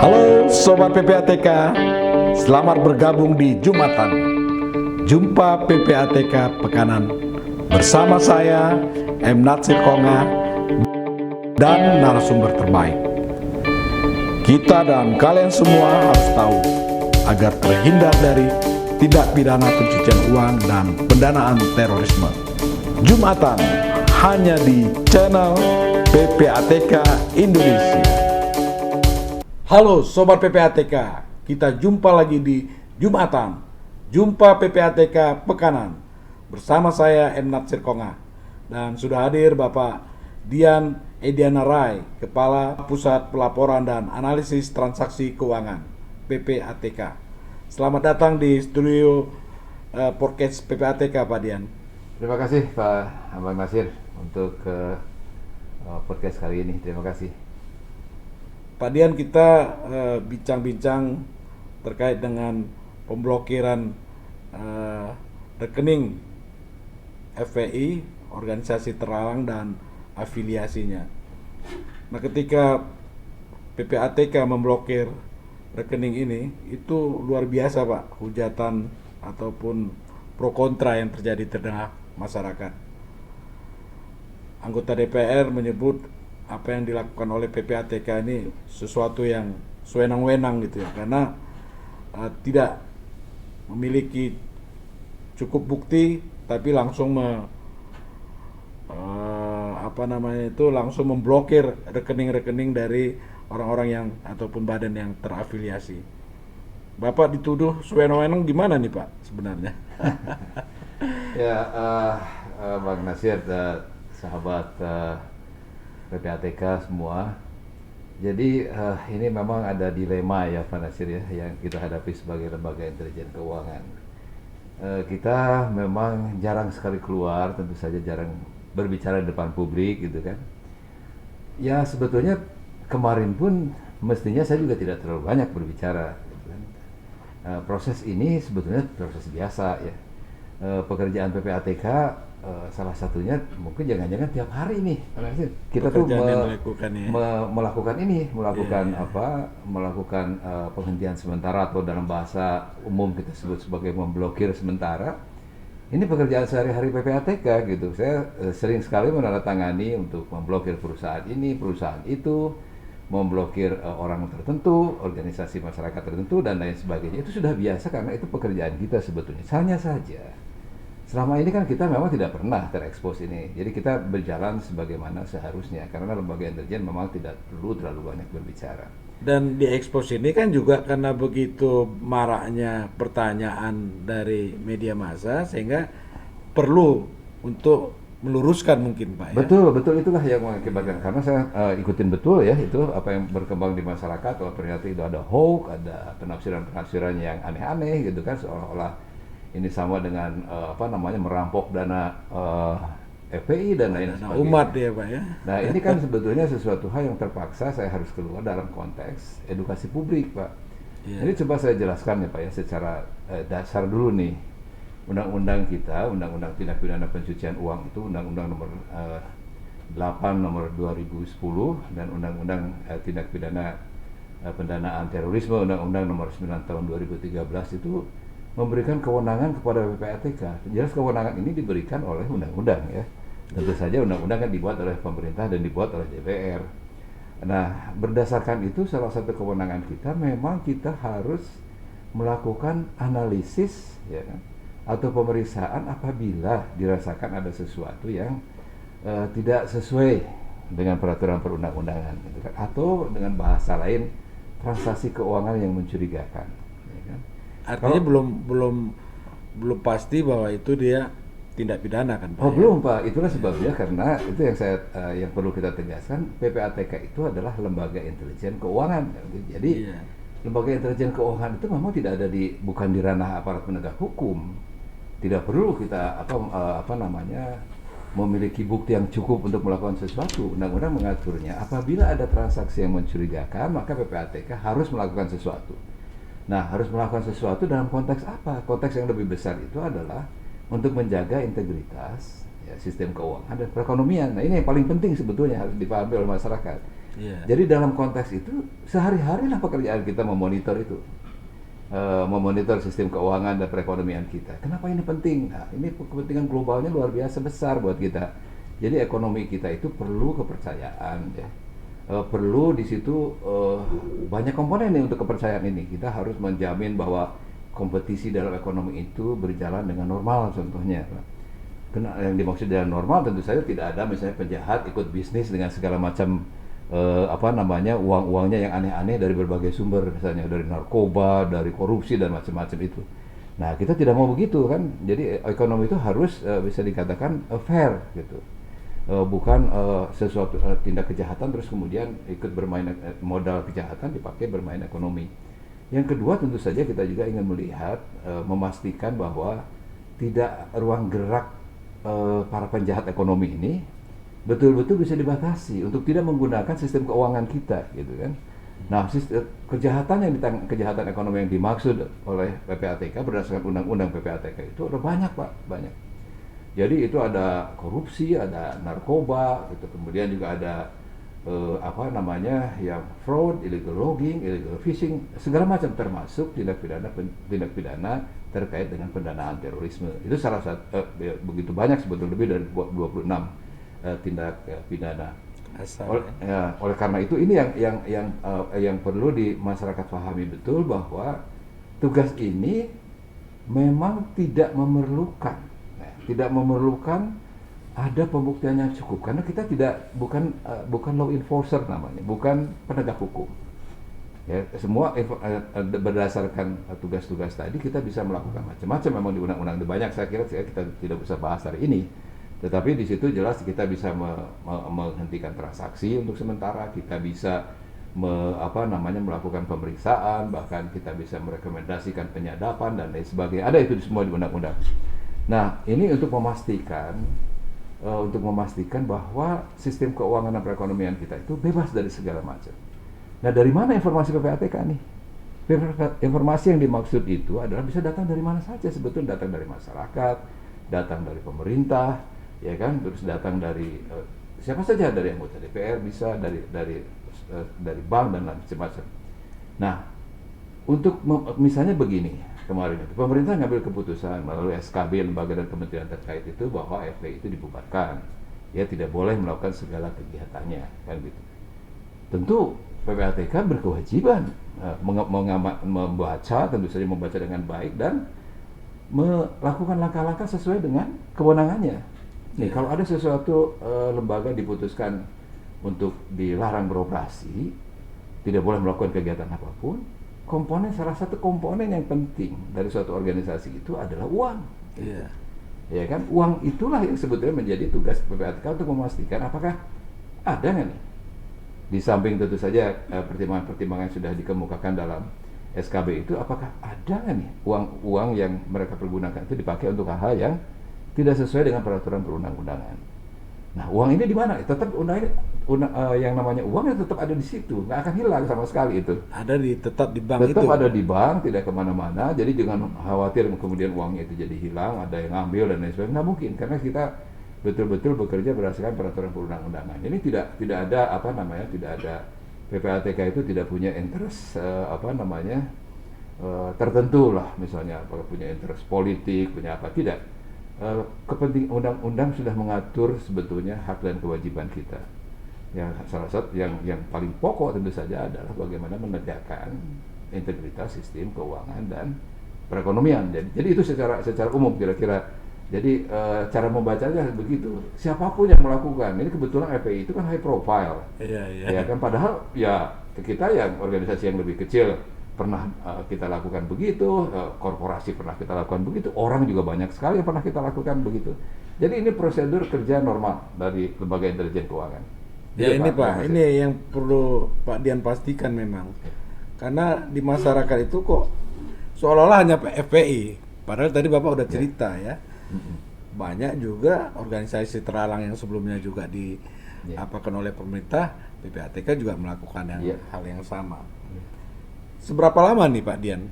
Halo Sobat PPATK, selamat bergabung di Jumatan. Jumpa PPATK Pekanan bersama saya M. Natsir Konga dan narasumber terbaik. Kita dan kalian semua harus tahu agar terhindar dari tindak pidana pencucian uang dan pendanaan terorisme. Jumatan hanya di channel PPATK Indonesia. Halo Sobat PPATK, kita jumpa lagi di Jumatan. Jumpa PPATK Pekanan bersama saya M. Natsir Konga. Dan sudah hadir Bapak Dian Ediana Rai, Kepala Pusat Pelaporan dan Analisis Transaksi Keuangan PPATK. Selamat datang di studio podcast PPATK Pak Dian. Terima kasih Pak Abang Nasir untuk podcast kali ini. Terima kasih. Pak Dian, kita bincang-bincang terkait dengan pemblokiran rekening FPI, organisasi terlarang dan afiliasinya. Nah, ketika PPATK memblokir rekening ini, itu luar biasa Pak, hujatan ataupun pro kontra yang terjadi terhadap masyarakat. Anggota DPR menyebut apa yang dilakukan oleh PPATK ini sesuatu yang sewenang-wenang gitu ya, karena tidak memiliki cukup bukti, tapi langsung langsung memblokir rekening-rekening dari orang-orang yang ataupun badan yang terafiliasi. Bapak dituduh sewenang-wenang gimana nih Pak sebenarnya? Ya, Bang Nasir, sahabat PPATK semua. Jadi ini memang ada dilema ya Pak Nasir ya, yang kita hadapi sebagai lembaga intelijen keuangan. Kita memang jarang sekali keluar, tentu saja jarang berbicara di depan publik gitu kan. Ya sebetulnya kemarin pun mestinya saya juga tidak terlalu banyak berbicara gitu kan. Proses ini sebetulnya proses biasa ya. Pekerjaan PPATK salah satunya mungkin jangan-jangan tiap hari nih kita tuh melakukan penghentian sementara, atau dalam bahasa umum kita sebut sebagai memblokir sementara. Ini pekerjaan sehari-hari PPATK gitu. Saya sering sekali menandatangani untuk memblokir perusahaan ini, perusahaan itu, memblokir orang tertentu, organisasi masyarakat tertentu dan lain sebagainya. Itu sudah biasa karena itu pekerjaan kita sebetulnya. Hanya saja selama ini kan kita memang tidak pernah terekspos ini. Jadi kita berjalan sebagaimana seharusnya karena lembaga intelijen memang tidak perlu terlalu banyak berbicara. Dan di ekspos ini kan juga karena begitu maraknya pertanyaan dari media massa, sehingga perlu untuk meluruskan mungkin Pak ya. Betul itulah yang mengakibatkan, karena saya ikutin betul ya itu apa yang berkembang di masyarakat. Kalau ternyata itu ada hoax, ada penafsiran yang aneh-aneh gitu kan, seolah-olah ini sama dengan merampok dana FPI dan lain sebagainya. Umat ya Pak ya. Nah ini kan sebetulnya sesuatu hal yang terpaksa saya harus keluar dalam konteks edukasi publik Pak. Jadi coba saya jelaskan ya Pak ya secara dasar dulu nih. Undang-undang kita, Undang-Undang Tindak Pidana Pencucian Uang itu Undang-Undang nomor 8 nomor 2010 dan Undang-Undang Tindak Pidana Pendanaan Terorisme Undang-Undang nomor 9 tahun 2013 itu memberikan kewenangan kepada PPATK. Jelas kewenangan ini diberikan oleh undang-undang ya. Tentu saja undang-undang kan dibuat oleh pemerintah dan dibuat oleh DPR. Nah, berdasarkan itu salah satu kewenangan kita memang kita harus melakukan analisis ya kan, atau pemeriksaan apabila dirasakan ada sesuatu yang tidak sesuai dengan peraturan perundang-undangan gitu kan, atau dengan bahasa lain transaksi keuangan yang mencurigakan. Artinya belum pasti bahwa itu dia tindak pidana kan Pak? Belum Pak, itulah sebabnya karena itu yang perlu kita tegaskan, PPATK itu adalah lembaga intelijen keuangan. Jadi lembaga intelijen keuangan itu memang tidak ada bukan di ranah aparat penegak hukum. Tidak perlu kita memiliki bukti yang cukup untuk melakukan sesuatu. Undang-undang mengaturnya apabila ada transaksi yang mencurigakan maka PPATK harus melakukan sesuatu. Nah, harus melakukan sesuatu dalam konteks apa? Konteks yang lebih besar itu adalah untuk menjaga integritas ya, sistem keuangan dan perekonomian. Nah, ini yang paling penting sebetulnya harus dipahami oleh masyarakat. Iya. Jadi dalam konteks itu sehari-hari lah pekerjaan kita memonitor itu. Memonitor sistem keuangan dan perekonomian kita. Kenapa ini penting? Nah, ini kepentingan globalnya luar biasa besar buat kita. Jadi ekonomi kita itu perlu kepercayaan, ya. Perlu di situ banyak komponen nih untuk kepercayaan ini. Kita harus menjamin bahwa kompetisi dalam ekonomi itu berjalan dengan normal, contohnya. Yang dimaksud dengan normal tentu saja tidak ada misalnya penjahat ikut bisnis dengan segala macam uang-uangnya yang aneh-aneh dari berbagai sumber, misalnya dari narkoba, dari korupsi dan macam-macam itu. Nah, kita tidak mau begitu kan. Jadi ekonomi itu harus bisa dikatakan fair gitu. Bukan sesuatu tindak kejahatan terus kemudian ikut bermain modal kejahatan dipakai bermain ekonomi. Yang kedua tentu saja kita juga ingin melihat memastikan bahwa tidak ruang gerak para penjahat ekonomi ini betul-betul bisa dibatasi untuk tidak menggunakan sistem keuangan kita, gitu kan. Nah, kejahatan ekonomi yang dimaksud oleh PPATK berdasarkan undang-undang PPATK itu ada banyak, Pak, banyak. Jadi itu ada korupsi, ada narkoba, gitu. Kemudian juga ada yang fraud, illegal logging, illegal fishing, segala macam termasuk tindak pidana terkait dengan pendanaan terorisme. Itu salah satu begitu banyak sebetulnya, lebih dari 26 tindak pidana. Oleh karena itu ini yang perlu di masyarakat pahami betul bahwa tugas ini memang tidak memerlukan ada pembuktian yang cukup, karena kita bukan law enforcer namanya, bukan penegak hukum. Ya, semua berdasarkan tugas-tugas tadi kita bisa melakukan macam-macam. Memang di undang-undang itu banyak, saya kira kita tidak bisa bahas hari ini. Tetapi di situ jelas kita bisa menghentikan transaksi untuk sementara, kita bisa melakukan pemeriksaan, bahkan kita bisa merekomendasikan penyadapan dan lain sebagainya. Ada itu semua di undang-undang. Nah, ini untuk memastikan bahwa sistem keuangan dan perekonomian kita itu bebas dari segala macam. Nah, dari mana informasi PPATK nih? Informasi yang dimaksud itu adalah bisa datang dari mana saja, sebetulnya datang dari masyarakat, datang dari pemerintah, ya kan, terus datang dari siapa saja, dari anggota DPR, bisa dari bank dan lain macam-macam. Nah, untuk misalnya begini, kemarin itu pemerintah ngambil keputusan melalui SKB lembaga dan kementerian terkait itu bahwa FPI itu dibubarkan, ya tidak boleh melakukan segala kegiatannya, kan gitu. Tentu PPATK berkewajiban membaca, tentu saja membaca dengan baik dan melakukan langkah-langkah sesuai dengan kewenangannya. Nih, kalau ada sesuatu lembaga diputuskan untuk dilarang beroperasi, tidak boleh melakukan kegiatan apapun, salah satu komponen yang penting dari suatu organisasi itu adalah uang. Iya. Ya kan, uang itulah yang sebetulnya menjadi tugas PPATK untuk memastikan apakah ada nggak nih. Di samping tentu saja pertimbangan-pertimbangan yang sudah dikemukakan dalam SKB itu, apakah ada nggak nih uang yang mereka pergunakan itu dipakai untuk hal-hal yang tidak sesuai dengan peraturan perundang-undangan. Nah, uang ini di mana? Tetap yang namanya uang ya tetap ada di situ, nggak akan hilang sama sekali itu. Tetap di bank itu. Tetap ada di bank, tidak kemana-mana. Jadi jangan khawatir kemudian uangnya itu jadi hilang, ada yang ngambil dan lain sebagainya. Nggak mungkin, karena kita betul-betul bekerja berdasarkan peraturan perundang-undangan. Ini tidak ada tidak ada PPATK itu tidak punya interest tertentu lah, misalnya apakah punya interest politik, punya apa, tidak. Kepentingan undang-undang sudah mengatur sebetulnya hak dan kewajiban kita. Yang salah satu yang paling pokok tentu saja adalah bagaimana menegakkan integritas sistem keuangan dan perekonomian. Jadi itu secara umum kira-kira. Jadi cara membacanya begitu. Siapapun yang melakukan, ini kebetulan FPI itu kan high profile. Iya. Ya kan, padahal ya kita yang organisasi yang lebih kecil pernah kita lakukan begitu, korporasi pernah kita lakukan begitu, orang juga banyak sekali yang pernah kita lakukan begitu. Jadi ini prosedur kerja normal dari lembaga intelijen keuangan. Ya, ini Pak, ini yang perlu Pak Dian pastikan memang. Karena di masyarakat itu kok seolah-olah hanya FPI, padahal tadi Bapak udah cerita ya. Banyak juga organisasi terlarang yang sebelumnya juga diapakan oleh pemerintah, PPATK juga melakukan hal yang sama. Seberapa lama nih Pak Dian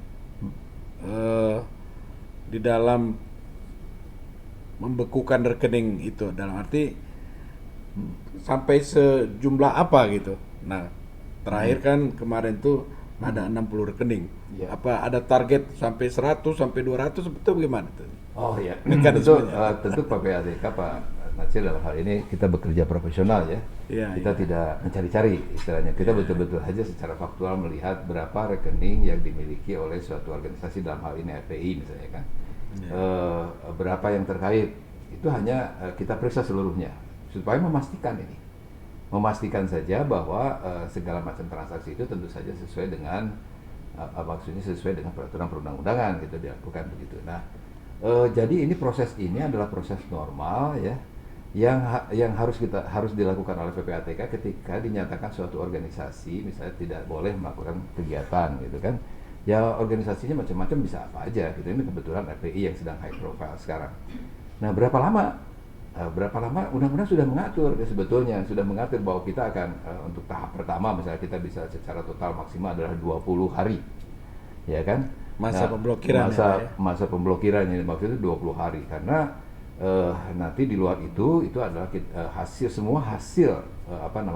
di dalam membekukan rekening itu, dalam arti sampai sejumlah apa gitu Nah, terakhir kan kemarin tuh ada 60 rekening. Iya. Apa ada target sampai 100 sampai 200 betul gimana tuh? Oh iya, Mekanismenya. tentu PPATK Pak Natsir dalam hal ini kita bekerja profesional ya. Iya, Kita iya. tidak mencari-cari istilahnya. Kita betul-betul aja secara faktual melihat berapa rekening yang dimiliki oleh suatu organisasi, dalam hal ini FPI misalnya kan. Berapa yang terkait, itu hanya kita periksa seluruhnya supaya memastikan ini. Memastikan saja bahwa segala macam transaksi itu tentu saja sesuai dengan maksudnya sesuai dengan peraturan perundang-undangan gitu, dilakukan begitu. Nah, jadi ini proses ini adalah proses normal ya, yang harus dilakukan oleh PPATK ketika dinyatakan suatu organisasi misalnya tidak boleh melakukan kegiatan gitu kan. Ya organisasinya macam-macam, bisa apa aja gitu. Ini kebetulan FPI yang sedang high profile sekarang. Nah, berapa lama undang-undang sudah mengatur ya, sebetulnya sudah mengatur bahwa kita akan untuk tahap pertama misalnya kita bisa secara total maksimal adalah 20 hari. Ya kan? Masa pemblokiran masa pemblokiran yang maksudnya 20 hari, karena nanti di luar itu adalah semua hasil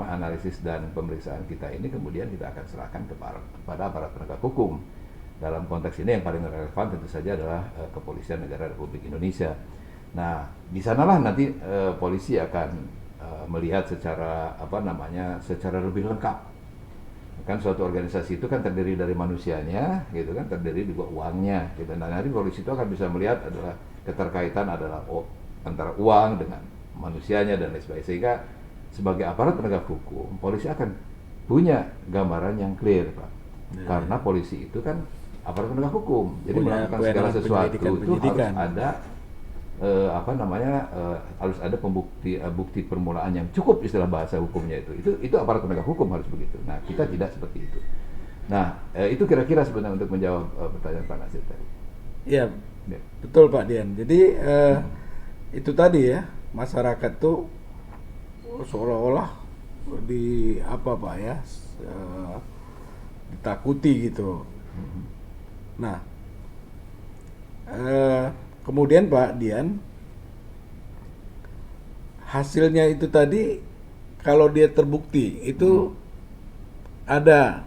analisis dan pemeriksaan kita ini kemudian kita akan serahkan kepada aparat penegak hukum. Dalam konteks ini yang paling relevan tentu saja adalah Kepolisian Negara Republik Indonesia. Nah, di sanalah nanti polisi akan melihat secara secara lebih lengkap. Kan suatu organisasi itu kan terdiri dari manusianya, gitu kan, terdiri juga uangnya, gitu. Nah, nanti polisi itu akan bisa melihat adalah keterkaitan adalah antara uang dengan manusianya dan lain sebagainya. Sehingga sebagai aparat penegak hukum, polisi akan punya gambaran yang clear, Pak. Karena polisi itu kan aparat penegak hukum, jadi Punya melakukan segala sesuatu itu harus penyidikan. ada harus ada bukti permulaan yang cukup, istilah bahasa hukumnya itu aparat penegak hukum harus begitu. Nah, kita tidak seperti itu. Nah, itu kira-kira sebenarnya untuk menjawab pertanyaan Pak Natsir tadi. Iya, Ya. betul Pak Dian. Jadi itu tadi ya, masyarakat tuh seolah-olah ditakuti gitu. Nah, kemudian Pak Dian, hasilnya itu tadi kalau dia terbukti itu ada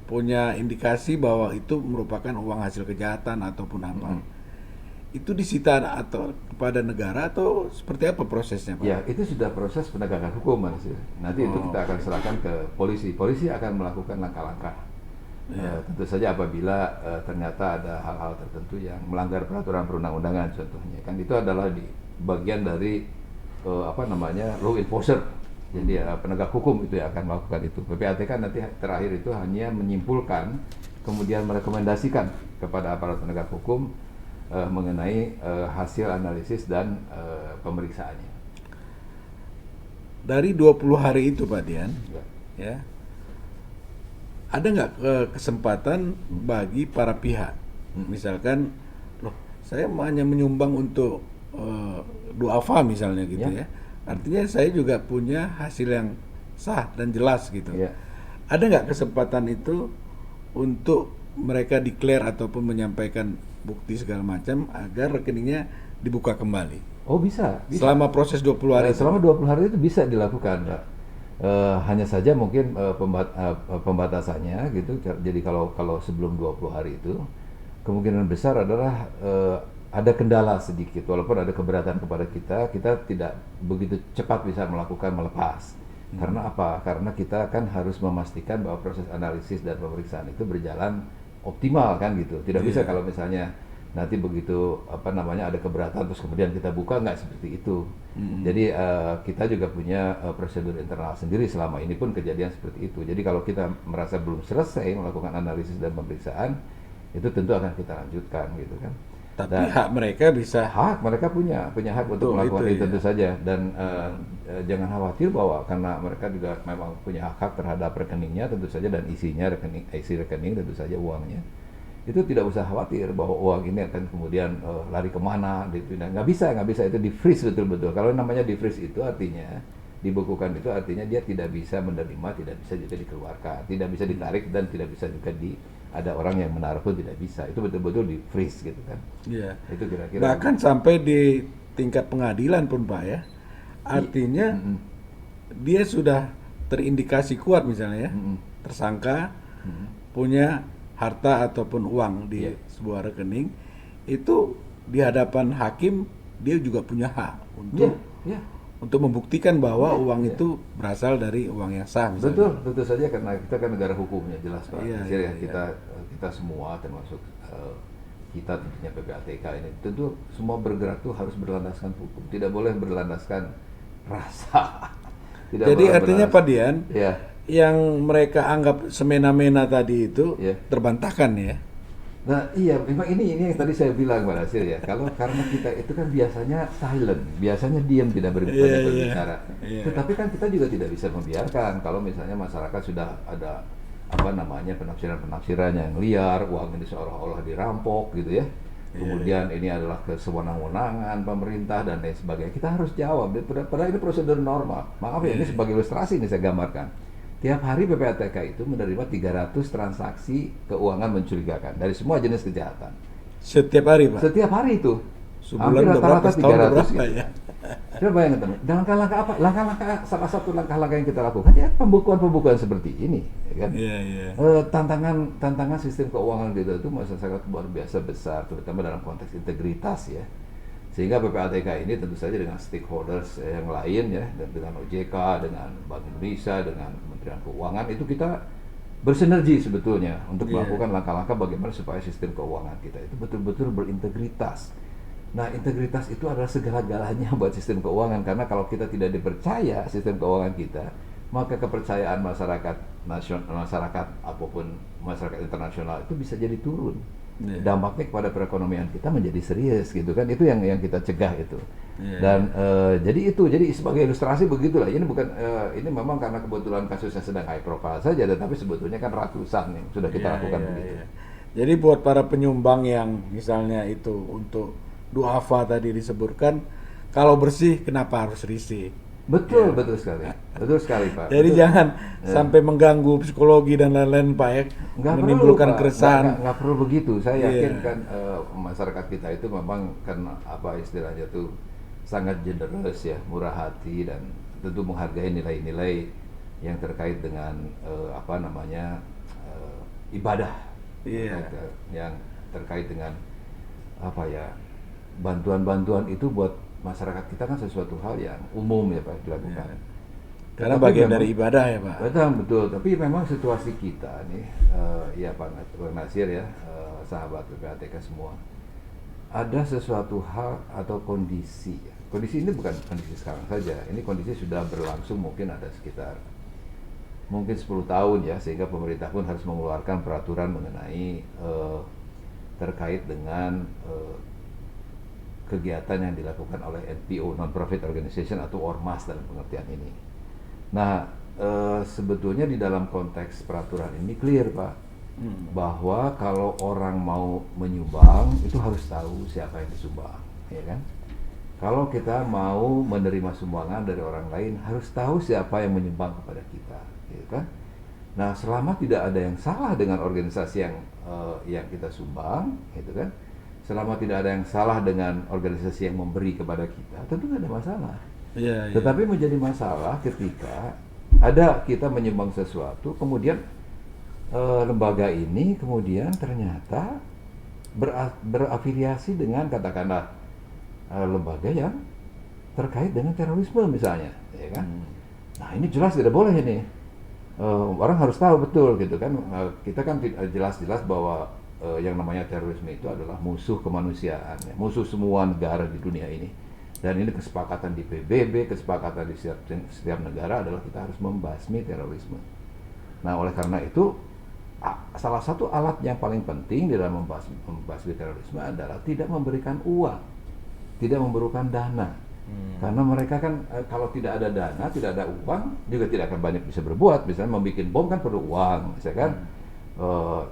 punya indikasi bahwa itu merupakan uang hasil kejahatan ataupun apa, itu disita atau kepada negara atau seperti apa prosesnya Pak? Ya, itu sudah proses penegakan hukum, Mas. Nanti itu kita akan serahkan ke polisi. Polisi akan melakukan langkah-langkah. Tentu saja apabila ternyata ada hal-hal tertentu yang melanggar peraturan perundang-undangan contohnya, kan itu adalah di bagian dari law enforcer. Jadi penegak hukum itu yang akan melakukan itu. PPATK nanti terakhir itu hanya menyimpulkan, kemudian merekomendasikan kepada aparat penegak hukum mengenai hasil analisis dan pemeriksaannya. Dari 20 hari itu Pak Dian, ya, ada nggak kesempatan bagi para pihak, misalkan, loh, saya hanya menyumbang untuk duafa misalnya gitu ya, artinya saya juga punya hasil yang sah dan jelas gitu. Ada nggak kesempatan itu untuk mereka declare ataupun menyampaikan bukti segala macam agar rekeningnya dibuka kembali? Oh, bisa. Selama proses 20 hari selama 20 hari itu bisa dilakukan, Pak. Hanya saja mungkin pembatasannya gitu. Jadi kalau sebelum 20 hari itu kemungkinan besar adalah ada kendala sedikit, walaupun ada keberatan kepada kita tidak begitu cepat bisa melepas. Karena apa? Karena kita kan harus memastikan bahwa proses analisis dan pemeriksaan itu berjalan optimal kan gitu. Tidak bisa kalau misalnya nanti begitu ada keberatan terus kemudian kita buka, nggak seperti itu. Jadi kita juga punya prosedur internal sendiri, selama ini pun kejadian seperti itu. Jadi kalau kita merasa belum selesai melakukan analisis dan pemeriksaan, itu tentu akan kita lanjutkan gitu kan. Tapi hak mereka punya hak untuk melakukan itu tentu saja, dan jangan khawatir bahwa karena mereka juga memang punya hak terhadap rekeningnya tentu saja, dan isi rekening tentu saja uangnya. Itu tidak usah khawatir bahwa uang ini akan kemudian lari kemana, nggak bisa itu di freeze betul-betul. Kalau namanya di freeze itu artinya dibekukan, itu artinya dia tidak bisa menerima, tidak bisa juga dikeluarkan, tidak bisa ditarik, dan tidak bisa juga ada orang yang menaruh pun tidak bisa. Itu betul-betul di freeze gitu kan. Iya. Itu kira-kira. Bahkan sampai di tingkat pengadilan pun Pak ya. Artinya dia sudah terindikasi kuat misalnya ya, tersangka punya harta ataupun uang di Iya. sebuah rekening, itu di hadapan hakim dia juga punya hak untuk Iya. untuk membuktikan bahwa uang Iya. itu berasal dari uang yang sah misalnya. Betul, tentu saja karena kita kan negara hukumnya jelas Pak. Iya, Jadi iya, kita semua termasuk kita tentunya PPATK ini tentu semua bergerak tuh harus berlandaskan hukum, tidak boleh berlandaskan rasa. Tidak Jadi boleh artinya Pak Dian, Ya, yang mereka anggap semena-mena tadi itu Iya. terbantahkan ya. nah iya, memang ini yang tadi saya bilang Pak Nasir ya. Kalau karena kita itu kan biasanya silent, biasanya diam tidak Iya, berbicara. iya. Tetapi kan kita juga tidak bisa membiarkan kalau misalnya masyarakat sudah ada apa namanya penafsiran yang liar, uang ini seolah-olah dirampok gitu ya. Kemudian ini adalah kesewenang-wenangan pemerintah dan lain sebagainya. Kita harus jawab. Padahal ini prosedur normal. Maaf ya, ini sebagai ilustrasi ini saya gambarkan. Tiap hari PPATK itu menerima 300 transaksi keuangan mencurigakan dari semua jenis kejahatan. Setiap hari Pak. Setiap hari itu. Sebulan udah berapa, setahun udah berapa gitu. ya? Coba bayangkan teman, langkah-langkah apa? Langkah-langkah salah satu langkah-langkah yang kita lakukan ya pembukuan-pembukuan seperti ini, ya kan? Iya, iya. Tantangan sistem keuangan kita itu sangat luar biasa besar, terutama dalam konteks integritas ya. Sehingga PPATK ini tentu saja dengan stakeholders yang lain ya, dan dengan OJK, dengan Bank Indonesia, dengan Kementerian Keuangan itu kita bersinergi sebetulnya untuk melakukan langkah-langkah bagaimana supaya sistem keuangan kita itu betul-betul berintegritas. Nah, integritas itu adalah segala-galanya buat sistem keuangan, karena kalau kita tidak dipercaya sistem keuangan kita, maka kepercayaan masyarakat nasional, masyarakat apapun masyarakat internasional itu bisa jadi turun. Dampaknya kepada perekonomian kita menjadi serius gitu kan, itu yang kita cegah itu. Dan jadi sebagai ilustrasi begitulah. Ini bukan ini memang karena kebetulan kasusnya sedang high profile saja, tetapi sebetulnya kan ratusan yang sudah kita lakukan begitu. Jadi buat para penyumbang yang misalnya itu untuk duafa tadi disebutkan, kalau bersih kenapa harus risih? Betul sekali, betul sekali Pak. Jadi Betul. jangan sampai mengganggu psikologi dan lain-lain Pak ya, menimbulkan Pak. keresahan. Nggak perlu begitu. Saya yakin kan masyarakat kita itu memang kan apa istilahnya tuh sangat generous ya, murah hati dan tentu menghargai nilai-nilai yang terkait dengan apa namanya ibadah, yang terkait dengan apa ya, bantuan-bantuan itu buat masyarakat kita kan sesuatu hal yang umum ya Pak dilakukan. Karena Tetapi bagian memang- dari ibadah ya Pak. Betul. Tapi memang situasi kita nih, ya Pak Nasir ya, sahabat PPATK semua, ada sesuatu hal atau kondisi. Kondisi ini bukan kondisi sekarang saja. Ini kondisi sudah berlangsung mungkin ada sekitar mungkin 10 tahun ya, sehingga pemerintah pun harus mengeluarkan peraturan mengenai terkait dengan kegiatan yang dilakukan oleh NPO, non-profit organization atau ormas dalam pengertian ini. Nah, sebetulnya di dalam konteks peraturan ini clear Pak, bahwa kalau orang mau menyumbang itu harus tahu siapa yang disumbang, ya kan? Kalau kita mau menerima sumbangan dari orang lain harus tahu siapa yang menyumbang kepada kita, gitu kan? Nah, selama tidak ada yang salah dengan organisasi yang kita sumbang, gitu kan? Selama tidak ada yang salah dengan organisasi yang memberi kepada kita, tentu tidak ada masalah. Tetapi menjadi masalah ketika ada kita menyumbang sesuatu, kemudian lembaga ini kemudian ternyata berafiliasi dengan katakanlah lembaga yang terkait dengan terorisme misalnya, ya kan? Nah ini jelas tidak boleh ini. Orang harus tahu betul gitu kan. Kita kan jelas-jelas bahwa yang namanya terorisme itu adalah musuh kemanusiaan, ya. Musuh semua negara di dunia ini. Dan ini kesepakatan di PBB, kesepakatan di setiap negara adalah kita harus membasmi terorisme. Nah, oleh karena itu salah satu alat yang paling penting di dalam membasmi terorisme adalah tidak memberikan uang, tidak memberikan dana. Karena mereka kan kalau tidak ada dana, tidak ada uang, juga tidak akan banyak bisa berbuat. Misalnya membuat bom kan perlu uang, misalnya kan.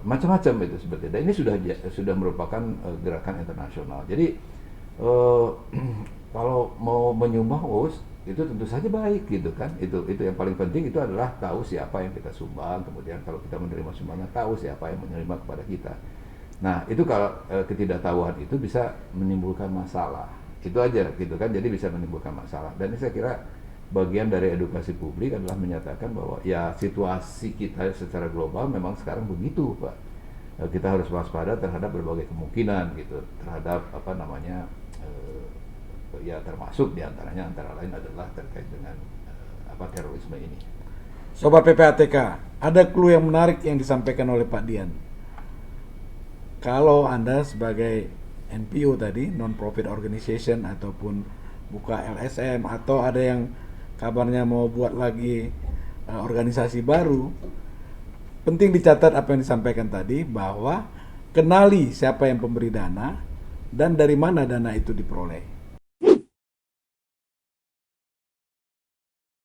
Macam-macam itu seperti itu. Dan ini sudah merupakan gerakan internasional. Jadi kalau mau menyumbang itu tentu saja baik gitu kan. Itu yang paling penting itu adalah tahu siapa yang kita sumbang. Kemudian kalau kita menerima sumbangan tahu siapa yang menerima kepada kita. Nah itu kalau ketidaktahuan itu bisa menimbulkan masalah. Itu aja gitu kan. Jadi bisa menimbulkan masalah. Dan ini saya kira bagian dari edukasi publik adalah menyatakan bahwa ya situasi kita secara global memang sekarang begitu, Pak. Kita harus waspada terhadap berbagai kemungkinan gitu, terhadap apa namanya ya termasuk diantaranya antara lain adalah terkait dengan terorisme ini. Sobat PPATK, ada clue yang menarik yang disampaikan oleh Pak Dian. Kalau Anda sebagai NPO tadi, non-profit organization, ataupun buka LSM, atau ada yang kabarnya mau buat lagi organisasi baru, penting dicatat apa yang disampaikan tadi, bahwa kenali siapa yang pemberi dana dan dari mana dana itu diperoleh.